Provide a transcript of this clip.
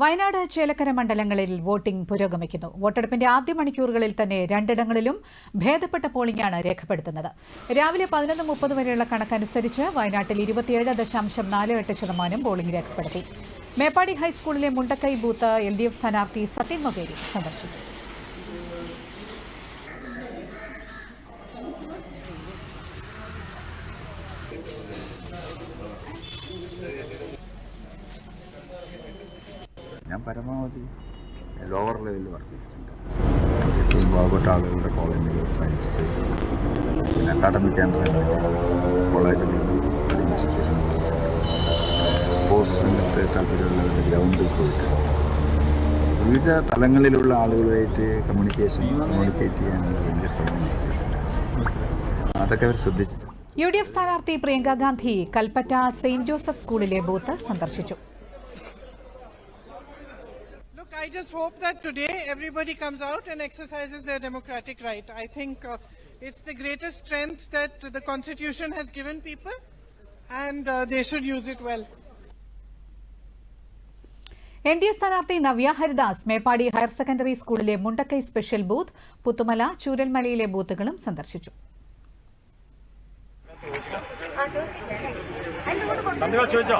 വയനാട് ചേലക്കര മണ്ഡലങ്ങളിൽ വോട്ടിംഗ് പുരോഗമിക്കുന്നു. വോട്ടെടുപ്പിന്റെ ആദ്യ മണിക്കൂറുകളിൽ തന്നെ രണ്ടിടങ്ങളിലും ഭേദപ്പെട്ട പോളിംഗാണ് രേഖപ്പെടുത്തുന്നത്. രാവിലെ 11:30 വരെയുള്ള കണക്കനുസരിച്ച് വയനാട്ടിൽ 27.48% പോളിംഗ് രേഖപ്പെടുത്തി. മേപ്പാടി ഹൈസ്കൂളിലെ മുണ്ടക്കൈ ബൂത്ത് LDF സ്ഥാനാർത്ഥി സത്യൻ മൊകേരി സന്ദർശിച്ചു. ഞാൻ പരമാവധി ലോവർ ലെവലിൽ വർക്ക് ചെയ്തിട്ടുണ്ട്. ഏറ്റവും പാവപ്പെട്ട ആളുകളുടെ കോളനികൾ ട്രൈബ്സ്, പിന്നെ അക്കാഡമിക് കേന്ദ്രങ്ങൾ, കോളേജുകൾ, ഇൻസ്റ്റിറ്റ്യൂഷൻ, സ്പോർട്സ് രംഗത്ത് താല്പര്യമുള്ളവരുടെ ഗ്രൗണ്ടിൽ പോയിട്ട് വിവിധ തലങ്ങളിലുള്ള ആളുകളുമായിട്ട് കമ്മ്യൂണിക്കേറ്റ് ചെയ്യാനുള്ള വലിയ ശ്രമം നടത്തിയിട്ടുണ്ട്. അതൊക്കെ അവർ ശ്രദ്ധിച്ചിട്ടുണ്ട്. UDF സ്ഥാനാർത്ഥി പ്രിയങ്ക ഗാന്ധി കൽപ്പറ്റ സെയിന്റ് ജോസഫ് സ്കൂളിലെ ബൂത്ത് സന്ദർശിച്ചു. I just hope that today everybody comes out and exercises their democratic right. I think it's the greatest strength that the Constitution has given people, and they should use it well. NDA സ്ഥാനാർത്ഥി Navya Haridas Meppadi higher secondary സ്കൂളിലെ Mundakkai special booth, Puthumala, ചൂരൽമലയിലെ ബൂത്തുകളും സന്ദർശിച്ചു. ചോദിച്ചോ